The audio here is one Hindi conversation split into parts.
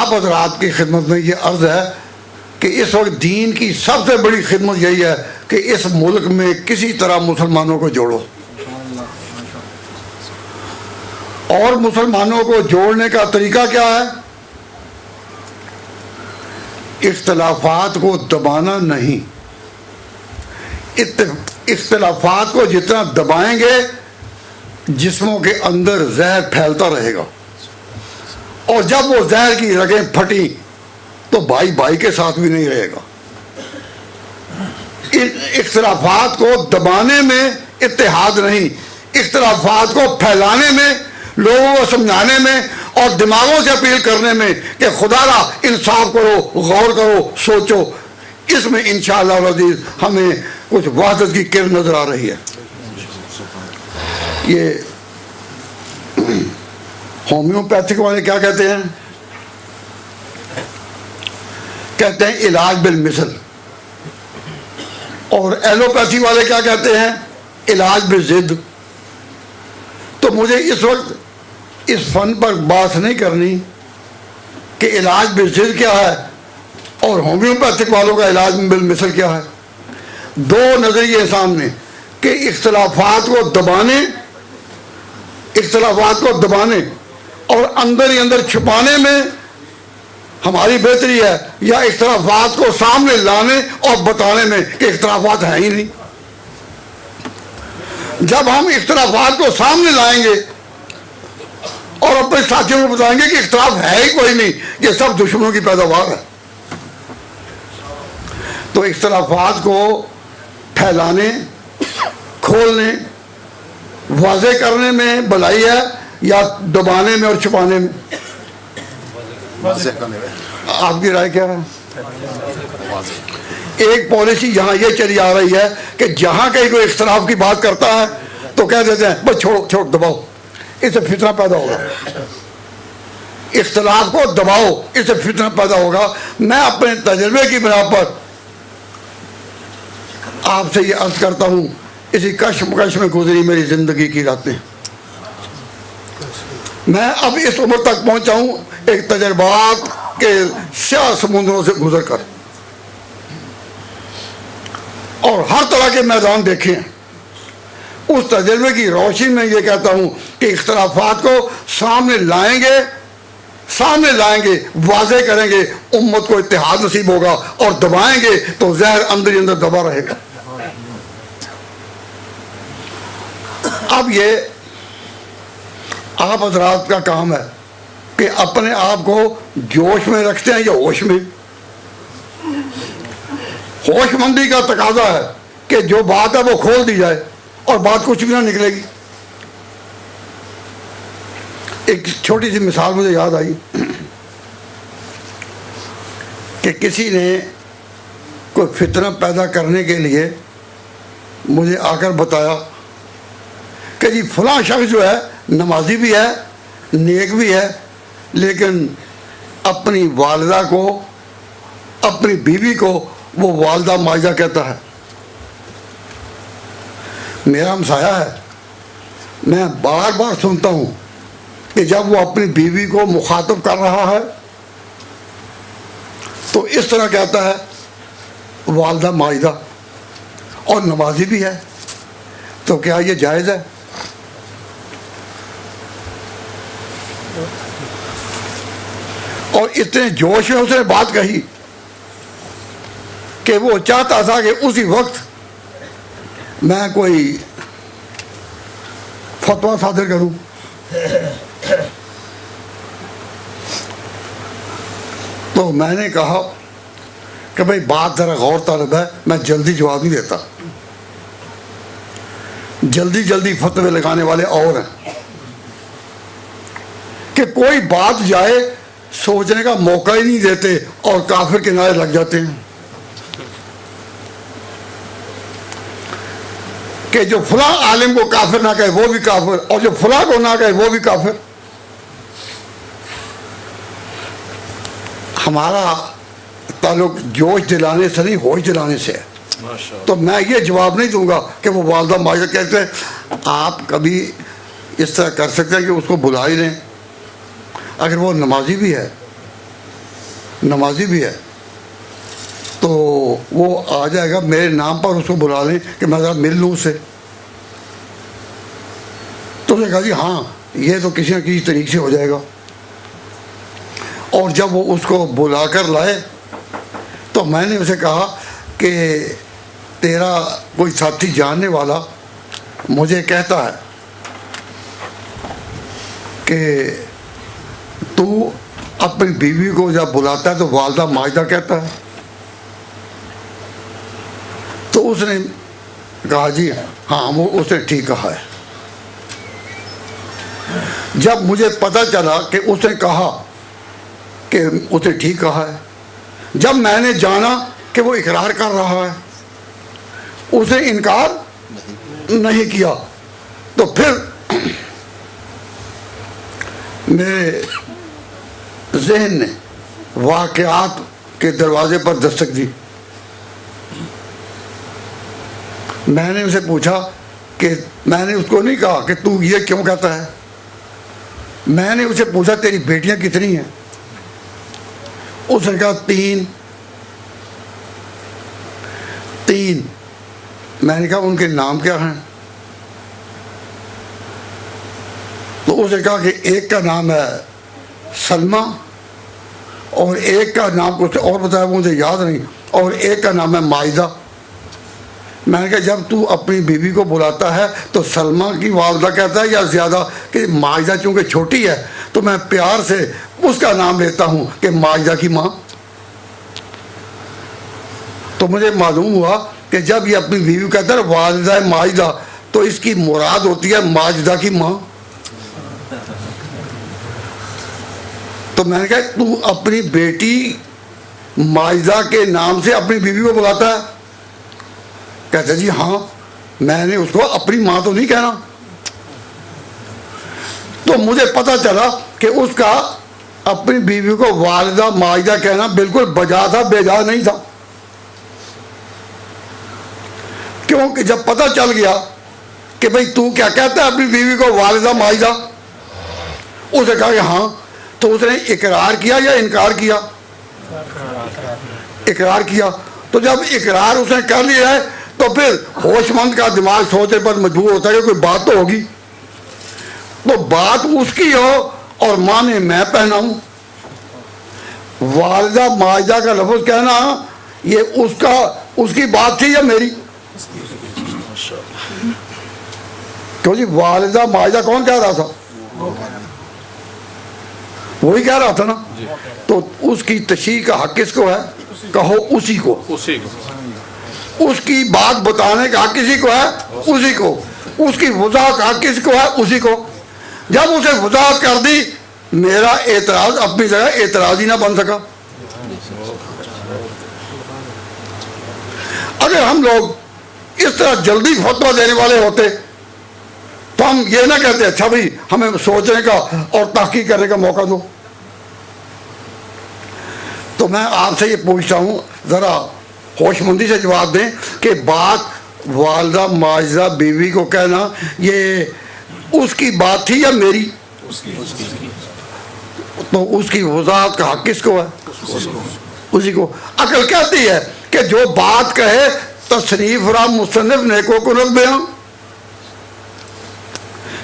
आप हज़रात की खिदमत में ये अर्ज़ है कि इस वक्त दीन की सबसे बड़ी खिदमत यही है कि इस मुल्क में किसी तरह मुसलमानों को जोड़ो, और मुसलमानों को जोड़ने का तरीका क्या है? इख्तलाफात को दबाना नहीं। इख्तलाफात को जितना दबाएंगे जिस्मों के अंदर जहर फैलता रहेगा, और जब वो जहर की रगें फटी तो भाई भाई के साथ भी नहीं रहेगा। इख्तलाफात को दबाने में इत्तेहाद नहीं, इख्तलाफात को फैलाने में, लोगों को समझाने में और दिमागों से अपील करने में कि खुदारा इंसाफ करो, गौर करो, सोचो, इसमें इंशाअल्लाह अज़ीज़ हमें कुछ वहदत की किरण नजर आ रही है। ये होम्योपैथिक वाले क्या कहते हैं? कहते हैं इलाज बिल मिसल, और एलोपैथी वाले क्या कहते हैं? इलाज बिल जिद। तो मुझे इस वक्त इस फन पर बात नहीं करनी कि इलाज बिल जिद क्या है और होम्योपैथिक वालों का इलाज बिल मिसल क्या है। दो नजरिए सामने कि इख्तलाफात को दबाने और अंदर ही अंदर छुपाने में हमारी बेहतरी है, या इख्तलाफात को सामने लाने और बताने में कि इख्तलाफात है ही नहीं। जब हम इख्तलाफात को सामने लाएंगे और अपने साथियों को बताएंगे कि इख्तलाफ है ही कोई नहीं, ये सब दुश्मनों की पैदावार है, तो इख्तलाफात को फैलाने, खोलने, वाज़े करने में भलाई है या दबाने में और छुपाने में? आपकी राय क्या है? एक पॉलिसी यहाँ ये चली आ रही है कि जहाँ कहीं कोई इख्तलाफ की बात करता है तो कह देते हैं बस छोड़ो दबाओ, इससे फितना पैदा होगा। इख्तलाफ को दबाओ, इससे फितना पैदा होगा। मैं अपने तजर्बे की बिना पर आपसे ये अर्ज करता हूँ, इसी कश्मकश में गुजरी मेरी जिंदगी की रातें। मैं अब इस उम्र तक पहुंचा हूं एक तजर्बात के स्याह समुद्रों से गुजर कर, और हर तरह के मैदान देखे हैं। उस तजर्बे की रोशनी में ये कहता हूं कि इख्तलाफात को सामने लाएंगे, वाज़े करेंगे, उम्मत को इत्तेहाद नसीब होगा, और दबाएंगे तो जहर अंदर ही अंदर दबा रहेगा। अब ये आप हजरात का काम है कि अपने आप को जोश में रखते हैं या होश में। होशमंदी का तकाजा है कि जो बात है वो खोल दी जाए और बात कुछ भी ना निकलेगी। एक छोटी सी मिसाल मुझे याद आई कि किसी ने कोई फितना पैदा करने के लिए मुझे आकर बताया कि जी फलां शख्स जो है नमाजी भी है, नेक भी है, लेकिन अपनी वालिदा को, अपनी बीवी को वो वालिदा माइजा कहता है। मेरा हमसाया है, मैं बार बार सुनता हूँ कि जब वो अपनी बीवी को मुखातब कर रहा है तो इस तरह कहता है वालिदा माइदा, और नमाजी भी है, तो क्या ये जायज़ है? और इतने जोश में उसने बात कही कि वो चाहता था कि उसी वक्त मैं कोई फतवा सादर करूं। तो मैंने कहा कि भाई बात जरा गौर तलब है, मैं जल्दी जवाब नहीं देता। जल्दी फतवे लगाने वाले और हैं कि कोई बात जाए सोचने का मौका ही नहीं देते और काफिर किनारे लग जाते हैं कि जो फला आलिम को काफिर ना कहे वो भी काफिर, और जो फला को ना कहे वो भी काफिर। हमारा ताल्लुक जोश दिलाने से नहीं, होश दिलाने से है। तो मैं ये जवाब नहीं दूंगा कि वो वालदा माइदा कहते हैं। आप कभी इस तरह कर सकते हैं कि उसको बुला ही लें, अगर वो नमाजी भी है नमाजी भी है, तो वो आ जाएगा, मेरे नाम पर उसको बुला लें कि मैं ज़रा मिल लूँ उससे। तो उसने कहा जी हाँ, ये तो किसी न किसी तरीके से हो जाएगा। और जब वो उसको बुला कर लाए तो मैंने उसे कहा कि तेरा कोई साथी जानने वाला मुझे कहता है कि तू अपनी बीवी को जब बुलाता है तो वालदा माजदा कहता है। तो उसने कहा जी हाँ, वो उसने ठीक कहा है। जब मुझे पता चला कि उसने कहा कि उसने ठीक कहा है, जब मैंने जाना कि वो इकरार कर रहा है, उसने इनकार नहीं किया, तो फिर मेरे जहन ने वाक़यात के दरवाजे पर दस्तक दी। मैंने उसे पूछा कि मैंने उसको नहीं कहा कि तू ये क्यों कहता है, मैंने उसे पूछा तेरी बेटियां कितनी हैं? उसने कहा तीन। मैंने कहा उनके नाम क्या हैं? तो उसने कहा कि एक का नाम है सलमा और एक का नाम कुछ और बताया, मुझे याद नहीं, और एक का नाम है माइदा। मैंने कहा जब तू अपनी बीवी को बुलाता है तो सलमा की वालदा कहता है या ज़्यादा कि माइदा चूँकि छोटी है तो मैं प्यार से उसका नाम लेता हूँ कि माइदा की माँ। तो मुझे मालूम हुआ कि जब ये अपनी बीवी कहता है वालदा माइदा, तो इसकी मुराद होती है माजिदा की माँ। तो मैंने कहा तू अपनी बेटी माइदा के नाम से अपनी बीवी को बुलाता है? कहते जी हाँ, मैंने उसको अपनी माँ तो नहीं कहना। तो मुझे पता चला कि उसका अपनी बीवी को वालिदा माइदा कहना बिल्कुल बजा था, बेजा नहीं था। क्योंकि जब पता चल गया कि भाई तू क्या कहता है अपनी बीवी को वालिदा माइदा, उसने कहा कि हाँ, तो उसने इकरार किया या इनकार किया? इकरार किया। तो जब इकरार उसने कर लिया है तो फिर होशमंद का दिमाग सोचने पर मजबूर होता है कि कोई बात तो होगी। तो बात उसकी हो और माने मैं पहनाऊं। वालिदा माइदा का लफ्ज कहना ये उसकी बात थी या मेरी? क्योंकि वालिदा माइदा कौन कह रहा था? वही कह रहा था ना। तो उसकी तशरीह का हक किसको है? कहो उसी को। उसकी बात बताने का हक किसी को है? उसी को। उसकी वजाहत का हक किसको है? उसी को। जब उसे वजाहत कर दी, मेरा एतराज अपनी जगह एतराज ही ना बन सका। अगर हम लोग इस तरह जल्दी फतवा देने वाले होते तो हम ये ना कहते अच्छा भाई हमें सोचने का और तहकीक करने का मौका दो। तो मैं आपसे ये पूछता हूँ, ज़रा होशमंदी से जवाब दें कि बात वालिदा माजिदा बीवी को कहना ये उसकी बात थी या मेरी? तो उसकी वजाहत का हक किसको है? उसी को। अकल कहती है कि जो बात कहे तसनीफ रा मुसन्निफ नेको कुनत बयां,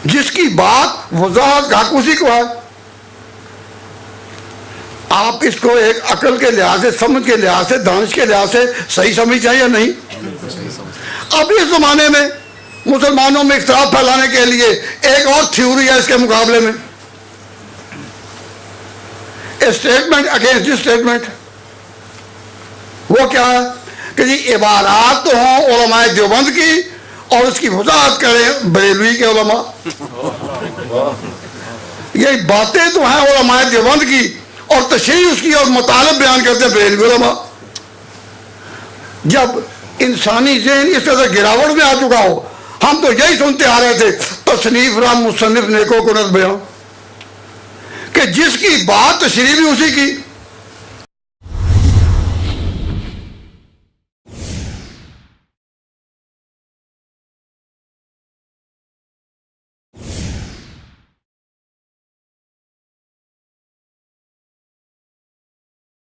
जिसकी बात वजाहत का हक उसी को है। आप इसको एक अकल के लिहाज से, समझ के लिहाज से, दानिश के लिहाज से सही समझ चाहिए या नहीं? अब इस जमाने में मुसलमानों में इख्तिलाफ फैलाने के लिए एक और थ्योरी है इसके मुकाबले में, स्टेटमेंट अगेंस्ट स्टेटमेंट। वो क्या है कि जी इबारात तो हों उलमाए देवबंद की और उसकी वजाहत करें बरेलवी के उलमा। ये बातें तो हैं उलमाए देवबंद की और तशरीह उसकी और मुतालिब बयान करते हैं बरेलवी उलमा। जब इंसानी ज़हन इस तरह गिरावट में आ चुका हो, हम तो यही सुनते आ रहे थे तसनीफ रा मुसन्निफ नेको कुनत बयां, कि जिसकी बात तशरीह भी उसी की,